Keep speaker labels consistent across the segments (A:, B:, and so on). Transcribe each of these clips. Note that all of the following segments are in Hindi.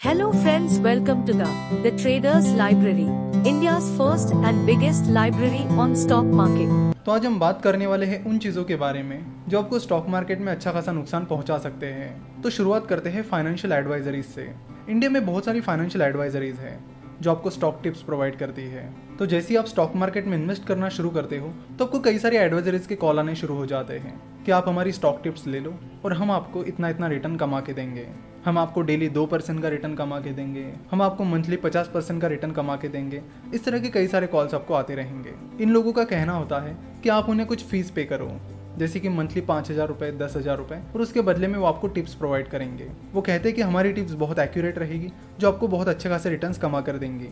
A: Hello friends, welcome to the Traders Library, India's first and biggest library on stock market।
B: तो आज हम बात करने वाले हैं उन चीज़ों के बारे में जो आपको स्टॉक मार्केट में अच्छा खासा नुकसान पहुंचा सकते हैं। तो शुरुआत करते हैं फाइनेंशियल एडवाइजरीज से। इंडिया में बहुत सारी फाइनेंशियल एडवाइजरीज हैं जो आपको स्टॉक टिप्स प्रोवाइड करती है। तो जैसे ही आप स्टॉक मार्केट में इन्वेस्ट करना शुरू करते हो तो आपको कई सारी एडवाइजरीज के कॉल आने शुरू हो जाते हैं कि आप हमारी स्टॉक टिप्स ले लो और हम आपको इतना इतना रिटर्न कमा के देंगे, हम आपको डेली 2% का रिटर्न कमा के देंगे, हम आपको मंथली 50% का रिटर्न कमा के देंगे। इस तरह के कई सारे कॉल्स आपको आते रहेंगे। इन लोगों का कहना होता है कि आप उन्हें कुछ फीस पे करो, जैसे कि मंथली 5,000 रुपये, 10,000 रुपये, और उसके बदले में वो आपको टिप्स प्रोवाइड करेंगे। वो कहते हैं कि हमारी टिप्स बहुत एक्यूरेट रहेगी जो आपको बहुत अच्छे खासे रिटर्न्स कमा कर देंगी,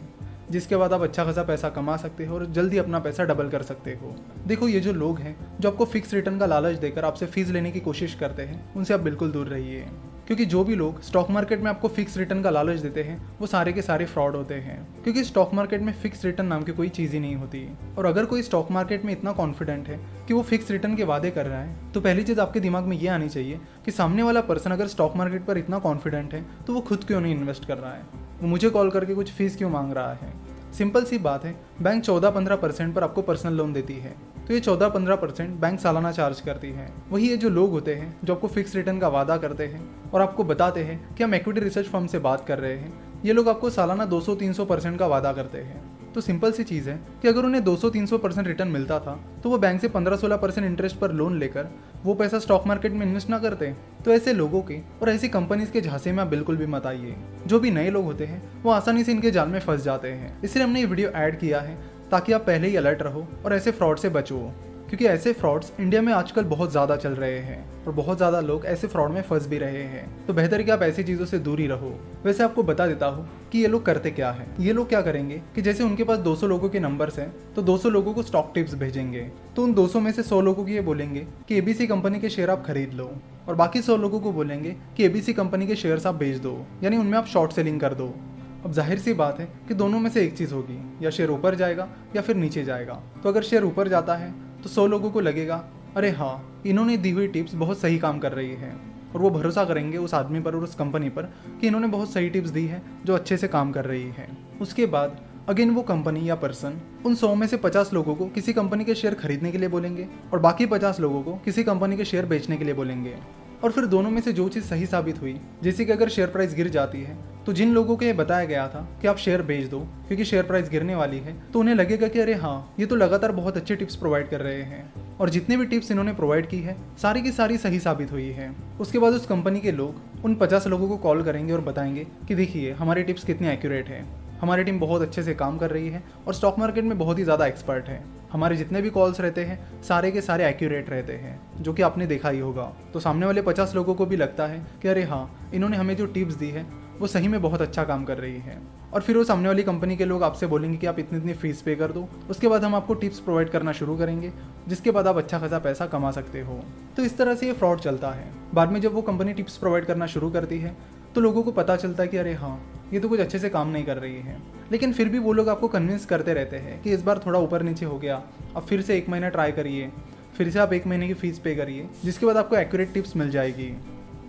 B: जिसके बाद आप अच्छा खासा पैसा कमा सकते हो और जल्दी अपना पैसा डबल कर सकते हो। देखो, ये जो लोग हैं जो आपको फिक्स रिटर्न का लालच देकर आपसे फीस लेने की कोशिश करते हैं, उनसे आप बिल्कुल दूर रहिए, क्योंकि जो भी लोग स्टॉक मार्केट में आपको फिक्स रिटर्न का लालच देते हैं वो सारे के सारे फ्रॉड होते हैं। क्योंकि स्टॉक मार्केट में फिक्स रिटर्न नाम की कोई चीज़ ही नहीं होती। और अगर कोई स्टॉक मार्केट में इतना कॉन्फिडेंट है कि वो फिक्स रिटर्न के वादे कर रहा है, तो पहली चीज़ आपके दिमाग में ये आनी चाहिए कि सामने वाला पर्सन अगर स्टॉक मार्केट पर इतना कॉन्फिडेंट है तो वो खुद क्यों नहीं इन्वेस्ट कर रहा है, वो मुझे कॉल करके कुछ फीस क्यों मांग रहा है। सिंपल सी बात है, बैंक 14-15% पर आपको पर्सनल लोन देती है, तो ये 14-15% बैंक सालाना चार्ज करती है। वही ये जो लोग होते हैं जो आपको फिक्स रिटर्न का वादा करते हैं और आपको बताते हैं कि हम इक्विटी रिसर्च फर्म से बात कर रहे हैं, ये लोग आपको सालाना 200-300% का वादा करते हैं। तो सिंपल सी चीज़ है कि अगर उन्हें 200-300% रिटर्न मिलता था तो वो बैंक से 15-16% इंटरेस्ट पर लोन लेकर वो पैसा स्टॉक मार्केट में इन्वेस्ट ना करते। तो ऐसे लोगों के और ऐसी कंपनीज के झांसे में आप बिल्कुल भी मत आइए। जो भी नए लोग होते हैं वो आसानी से इनके जाल में फंस जाते हैं। इसलिए हमने ये वीडियो ऐड किया है ताकि आप पहले ही अलर्ट रहो और ऐसे फ्रॉड से बचो, क्योंकि ऐसे फ्रॉड्स इंडिया में आजकल बहुत ज़्यादा चल रहे हैं और बहुत ज़्यादा लोग ऐसे फ्रॉड में फंस भी रहे हैं। तो बेहतर है कि आप ऐसी चीज़ों से दूर ही रहो। वैसे आपको बता देता हूँ कि ये लोग करते क्या है। ये लोग क्या करेंगे कि जैसे उनके पास 200 लोगों के नंबर्स हैं तो 200 लोगों को स्टॉक टिप्स भेजेंगे। तो उन 200 में से 100 लोगों को ये बोलेंगे कि एबीसी कंपनी के शेयर आप खरीद लो, और बाकी 100 लोगों को बोलेंगे कि एबीसी कंपनी के शेयर्स आप बेच दो, यानी उनमें आप शॉर्ट सेलिंग कर दो। अब जाहिर सी बात है कि दोनों में से एक चीज़ होगी, या शेयर ऊपर जाएगा या फिर नीचे जाएगा। तो अगर शेयर ऊपर जाता है तो 100 लोगों को लगेगा अरे हाँ, इन्होंने दी हुई टिप्स बहुत सही काम कर रही है, और वो भरोसा करेंगे उस आदमी पर और उस कंपनी पर कि इन्होंने बहुत सही टिप्स दी है जो अच्छे से काम कर रही है। उसके बाद अगेन वो कंपनी या पर्सन उन 100 में से 50 लोगों को किसी कंपनी के शेयर खरीदने के लिए बोलेंगे और बाकी 50 लोगों को किसी कंपनी के शेयर बेचने के लिए बोलेंगे। और फिर दोनों में से जो चीज़ सही साबित हुई, जैसे कि अगर शेयर प्राइस गिर जाती है तो जिन लोगों को ये बताया गया था कि आप शेयर बेच दो क्योंकि शेयर प्राइस गिरने वाली है, तो उन्हें लगेगा कि अरे हाँ, ये तो लगातार बहुत अच्छे टिप्स प्रोवाइड कर रहे हैं, और जितने भी टिप्स इन्होंने प्रोवाइड की है सारी की सारी सही साबित हुई है। उसके बाद उस कंपनी के लोग उन 50 लोगों को कॉल करेंगे और बताएंगे कि देखिए हमारी टिप्स कितनी एक्यूरेट है, हमारी टीम बहुत अच्छे से काम कर रही है और स्टॉक मार्केट में बहुत ही ज़्यादा एक्सपर्ट है, हमारे जितने भी कॉल्स रहते हैं सारे के सारे एक्यूरेट रहते हैं, जो कि आपने देखा ही होगा। तो सामने वाले 50 लोगों को भी लगता है कि अरे हाँ, इन्होंने हमें जो टिप्स दी है वो सही में बहुत अच्छा काम कर रही है। और फिर वो सामने वाली कंपनी के लोग आपसे बोलेंगे कि आप इतनी इतनी फीस पे कर दो, उसके बाद हम आपको टिप्स प्रोवाइड करना शुरू करेंगे, जिसके बाद आप अच्छा खासा पैसा कमा सकते हो। तो इस तरह से ये फ्रॉड चलता है। बाद में जब वो कंपनी टिप्स प्रोवाइड करना शुरू करती है तो लोगों को पता चलता है कि अरे हाँ, ये तो कुछ अच्छे से काम नहीं कर रही है, लेकिन फिर भी वो लोग आपको कन्विंस करते रहते हैं कि इस बार थोड़ा ऊपर नीचे हो गया, अब फिर से 1 महीना ट्राई करिए, फिर से आप 1 महीने की फ़ीस पे करिए, जिसके बाद आपको एक्यूरेट टिप्स मिल जाएगी।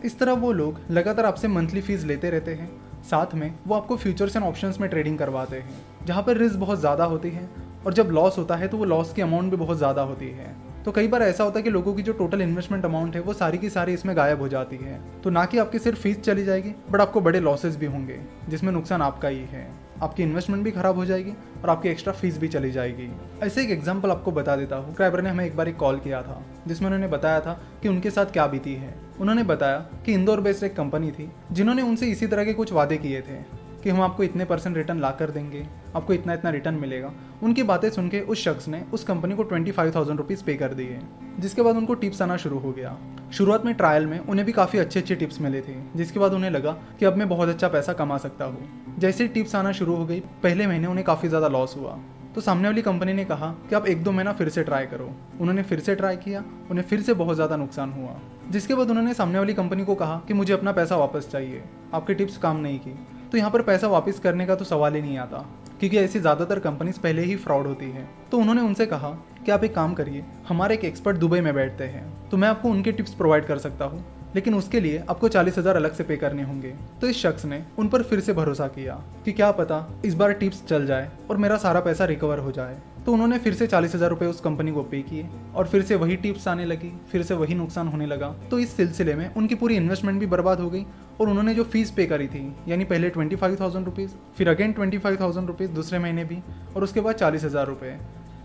B: इस तरह वो लोग लगातार आपसे मंथली फ़ीस लेते रहते हैं। साथ में वो आपको फ्यूचर्स एंड ऑप्शंस में ट्रेडिंग करवाते हैं, जहाँ पर रिस्क बहुत ज़्यादा होती है, और जब लॉस होता है तो वो लॉस की अमाउंट भी बहुत ज़्यादा होती है। तो कई बार ऐसा होता है कि लोगों की जो टोटल इन्वेस्टमेंट अमाउंट है वो सारी की सारी इसमें गायब हो जाती है। तो ना कि आपकी सिर्फ फीस चली जाएगी, बट आपको बड़े लॉसेस भी होंगे, जिसमें नुकसान आपका ही है। आपकी इन्वेस्टमेंट भी खराब हो जाएगी और आपकी एक्स्ट्रा फीस भी चली जाएगी। ऐसे एक एग्जांपल आपको बता देता हूँ। सब्सक्राइबर ने हमें एक बार एक कॉल किया था जिसमें उन्होंने बताया था कि उनके साथ क्या बीती है। उन्होंने बताया कि इंदौर बेस्ड एक कंपनी थी जिन्होंने उनसे इसी तरह के कुछ वादे किए थे कि हम आपको इतने % रिटर्न ला कर देंगे, आपको इतना इतना रिटर्न मिलेगा। उनकी बातें सुन के उस शख्स ने उस कंपनी को 25,000 रुपीज़ पे कर दिए, जिसके बाद उनको टिप्स आना शुरू हो गया। शुरुआत में ट्रायल में उन्हें भी काफ़ी अच्छे अच्छे टिप्स मिले थे, जिसके बाद उन्हें लगा कि अब मैं बहुत अच्छा पैसा कमा सकता हूँ। जैसे टिप्स आना शुरू हो गई, पहले महीने उन्हें काफ़ी ज़्यादा लॉस हुआ। तो सामने वाली कंपनी ने कहा कि आप 1-2 महीना फिर से ट्राई करो। उन्होंने फिर से ट्राई किया, उन्हें फिर से बहुत ज़्यादा नुकसान हुआ, जिसके बाद उन्होंने सामने वाली कंपनी को कहा कि मुझे अपना पैसा वापस चाहिए, आपकी टिप्स काम नहीं की। तो यहाँ पर पैसा वापस करने का तो सवाल ही नहीं आता, क्योंकि ऐसी ज़्यादातर कंपनीज पहले ही फ्रॉड होती है। तो उन्होंने उनसे कहा कि आप एक काम करिए, हमारे एक एक्सपर्ट दुबई में बैठते हैं, तो मैं आपको उनके टिप्स प्रोवाइड कर सकता हूँ लेकिन उसके लिए आपको 40,000 अलग से पे करने होंगे। तो इस शख्स ने उन पर फिर से भरोसा किया कि क्या पता इस बार टिप्स चल जाए और मेरा सारा पैसा रिकवर हो जाए। तो उन्होंने फिर से 40,000 रुपये उस कंपनी को पे किए और फिर से वही टिप्स आने लगी, फिर से वही नुकसान होने लगा। तो इस सिलसिले में उनकी पूरी इन्वेस्टमेंट भी बर्बाद हो गई और उन्होंने जो फीस पे करी थी, यानी पहले 25,000 रुपीज़, फिर अगेन 25,000 रुपीज़ दूसरे महीने भी, और उसके बाद 40,000 रुपये,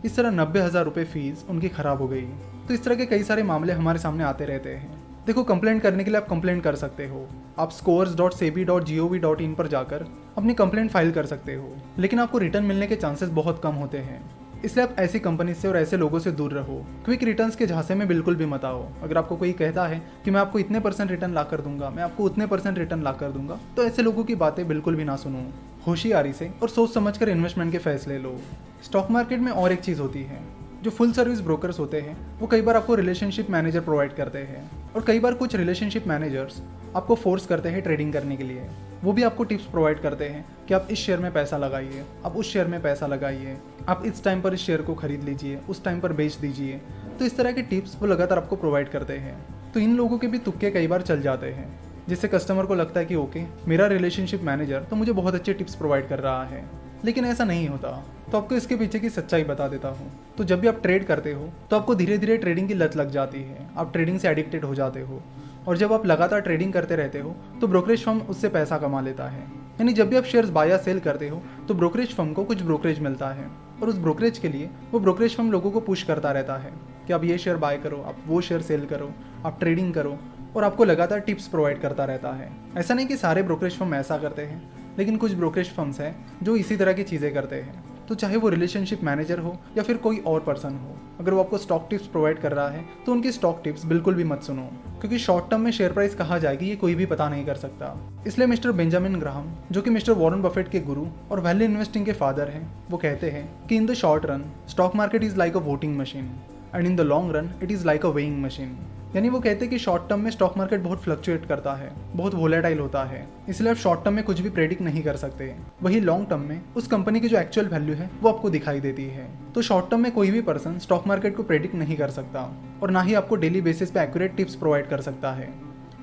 B: इस तरह 90,000 रुपये फीस उनकी खराब हो गई। तो इस तरह के कई सारे मामले हमारे सामने आते रहते हैं। देखो, कंप्लेंट करने के लिए आप कंप्लेंट कर सकते हो, आप scores.sebi.gov.in पर जाकर अपनी कंप्लेंट फाइल कर सकते हो, लेकिन आपको रिटर्न मिलने के चांसेस बहुत कम होते हैं। इसलिए आप ऐसी कंपनी से और ऐसे लोगों से दूर रहो। क्विक रिटर्न्स के झांसे में बिल्कुल भी मत आओ। अगर आपको कोई कहता है कि मैं आपको इतने % रिटर्न ला कर दूंगा, मैं आपको उतने % रिटर्न ला कर दूंगा, तो ऐसे लोगों की बातें बिल्कुल भी ना सुनो। होशियारी से और सोच समझकर इन्वेस्टमेंट के फैसले लो। स्टॉक मार्केट में और एक चीज़ होती है, जो फुल सर्विस ब्रोकर्स होते हैं वो कई बार आपको रिलेशनशिप मैनेजर प्रोवाइड करते हैं, और कई बार कुछ रिलेशनशिप मैनेजर्स आपको फोर्स करते हैं ट्रेडिंग करने के लिए। वो भी आपको टिप्स प्रोवाइड करते हैं कि आप इस शेयर में पैसा लगाइए, आप उस शेयर में पैसा लगाइए, आप इस टाइम पर इस शेयर को खरीद लीजिए, उस टाइम पर बेच दीजिए। तो इस तरह के टिप्स वो लगातार आपको प्रोवाइड करते हैं। तो इन लोगों के भी तुक्के कई बार चल जाते हैं, जिससे कस्टमर को लगता है कि ओके, मेरा रिलेशनशिप मैनेजर तो मुझे बहुत अच्छे टिप्स प्रोवाइड कर रहा है, लेकिन ऐसा नहीं होता। तो आपको इसके पीछे की सच्चाई बता देता हूँ। तो जब भी आप ट्रेड करते हो तो आपको धीरे धीरे ट्रेडिंग की लत लग जाती है, आप ट्रेडिंग से एडिक्टेड हो जाते हो, और जब आप लगातार ट्रेडिंग करते रहते हो तो ब्रोकरेज फर्म उससे पैसा कमा लेता है। यानी जब भी आप शेयर्स बाय या सेल करते हो तो ब्रोकरेज फर्म को कुछ ब्रोकरेज मिलता है, और उस ब्रोकरेज के लिए वो ब्रोकरेज फर्म लोगों को पुश करता रहता है कि आप ये शेयर बाय करो, आप वो शेयर सेल करो, आप ट्रेडिंग करो, और आपको लगातार टिप्स प्रोवाइड करता रहता है। ऐसा नहीं कि सारे ब्रोकरेज फर्म ऐसा करते हैं, लेकिन कुछ ब्रोकरेज फर्म्स हैं जो इसी तरह की चीज़ें करते हैं। तो चाहे वो रिलेशनशिप मैनेजर हो या फिर कोई और पर्सन हो, अगर वो आपको स्टॉक टिप्स प्रोवाइड कर रहा है तो उनकी स्टॉक टिप्स बिल्कुल भी मत सुनो, क्योंकि शॉर्ट टर्म में शेयर प्राइस कहाँ जाएगी ये कोई भी पता नहीं कर सकता। इसलिए मिस्टर बेंजामिन ग्राहम, जो कि मिस्टर वॉरेन बफेट के गुरु और वैल्यू इन्वेस्टिंग के फादर हैं, वो कहते हैं कि in the short run stock market is like a voting machine and in the long run it is like a weighing machine. यानी वो कहते हैं कि शॉर्ट टर्म में स्टॉक मार्केट बहुत फ्लक्चुएट करता है, बहुत वोलेटाइल होता है, इसलिए आप शॉर्ट टर्म में कुछ भी प्रेडिक्ट नहीं कर सकते। वही लॉन्ग टर्म में उस कंपनी की जो एक्चुअल वैल्यू है वो आपको दिखाई देती है। तो शॉर्ट टर्म में कोई भी पर्सन स्टॉक मार्केट को प्रेडिक्ट नहीं कर सकता, और ना ही आपको डेली बेसिस पे एक्यूरेट टिप्स प्रोवाइड कर सकता है।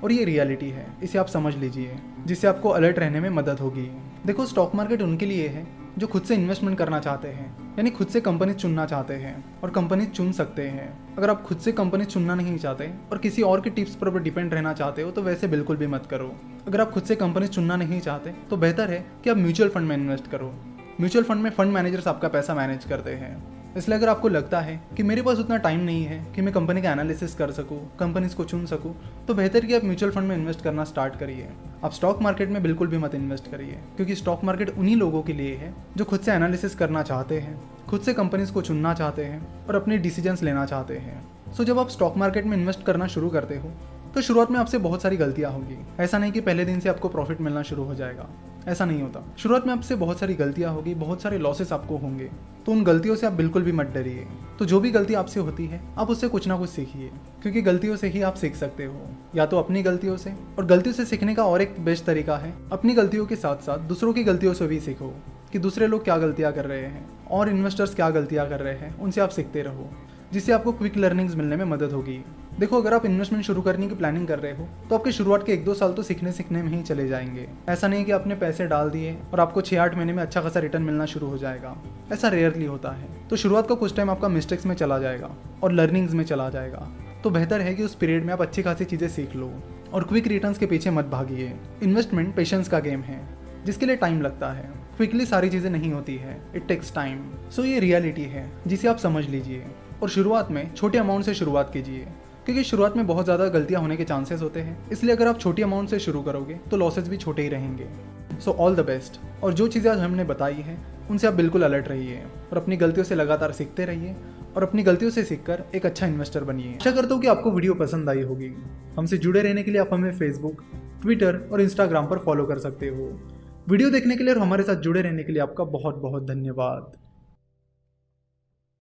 B: और ये रियलिटी है, इसे आप समझ लीजिए, जिससे आपको अलर्ट रहने में मदद होगी। देखो, स्टॉक मार्केट उनके लिए है जो खुद से इन्वेस्टमेंट करना चाहते हैं, यानी खुद से कंपनी चुनना चाहते हैं, और कंपनी चुन सकते हैं। अगर आप खुद से कंपनी चुनना नहीं चाहते और किसी और के टिप्स पर डिपेंड रहना चाहते हो तो वैसे बिल्कुल भी मत करो। अगर आप खुद से कंपनी चुनना नहीं चाहते तो बेहतर है कि आप म्यूचुअल फंड में इन्वेस्ट करो। म्यूचुअल फंड में फंड मैनेजर्स आपका पैसा मैनेज करते हैं। इसलिए अगर आपको लगता है कि मेरे पास उतना टाइम नहीं है कि मैं कंपनी का एनालिसिस कर सकूं, कंपनीज को चुन सकूं, तो बेहतर कि आप म्यूचुअल फंड में इन्वेस्ट करना स्टार्ट करिए। आप स्टॉक मार्केट में बिल्कुल भी मत इन्वेस्ट करिए, क्योंकि स्टॉक मार्केट उन्हीं लोगों के लिए है जो खुद से एनालिसिस करना चाहते हैं, खुद से कंपनीज को चुनना चाहते हैं और अपने डिसीजंस लेना चाहते हैं। सो जब आप स्टॉक मार्केट में इन्वेस्ट करना शुरू करते हो तो शुरुआत में आपसे बहुत सारी गलतियां होगी। ऐसा नहीं कि पहले दिन से आपको प्रॉफिट मिलना शुरू हो जाएगा, ऐसा नहीं होता। शुरुआत में आपसे बहुत सारी गलतियां होगी, बहुत सारे लॉसेस आपको होंगे, तो उन गलतियों से आप बिल्कुल भी मत डरिए। तो जो भी गलती आपसे होती है आप उससे कुछ ना कुछ सीखिए, क्योंकि गलतियों से ही आप सीख सकते हो, या तो अपनी गलतियों से। और गलतियों से सीखने का और एक बेस्ट तरीका है, अपनी गलतियों के साथ साथ दूसरों की गलतियों से भी सीखो कि दूसरे लोग क्या गलतियां कर रहे हैं और इन्वेस्टर्स क्या गलतियां कर रहे हैं, उनसे आप सीखते रहो, जिससे आपको क्विक लर्निंग्स मिलने में मदद होगी। देखो, अगर आप इन्वेस्टमेंट शुरू करने की प्लानिंग कर रहे हो तो आपके शुरुआत के 1-2 साल तो सीखने में ही चले जाएंगे। ऐसा नहीं कि आपने पैसे डाल दिए और आपको 6-8 महीने में अच्छा खासा रिटर्न मिलना शुरू हो जाएगा, ऐसा रेयरली होता है। तो शुरुआत का कुछ टाइम आपका मिस्टेक्स में चला जाएगा और लर्निंग्स में चला जाएगा। तो बेहतर है कि उस पीरियड में आप अच्छी खासी चीज़ें सीख लो और क्विक रिटर्न्स के पीछे मत भागिए। इन्वेस्टमेंट पेशेंस का गेम है, जिसके लिए टाइम लगता है। क्विकली सारी चीज़ें नहीं होती है, इट टेक्स टाइम। सो ये रियलिटी है जिसे आप समझ लीजिए, और शुरुआत में छोटे अमाउंट से शुरुआत कीजिए, क्योंकि शुरुआत में बहुत ज़्यादा गलतियां होने के चांसेस होते हैं। इसलिए अगर आप छोटी अमाउंट से शुरू करोगे तो लॉसेस भी छोटे ही रहेंगे। So all the best. और जो चीज़ें आज हमने बताई हैं उनसे आप बिल्कुल अलर्ट रहिए और अपनी गलतियों से लगातार सीखते रहिए और अपनी गलतियों से सीखकर एक अच्छा इन्वेस्टर बनिए। आशा करता हूँ कि आपको वीडियो पसंद आई होगी। हमसे जुड़े रहने के लिए आप हमें फेसबुक, ट्विटर और इंस्टाग्राम पर फॉलो कर सकते हो। वीडियो देखने के लिए और हमारे साथ जुड़े रहने के लिए आपका बहुत बहुत धन्यवाद।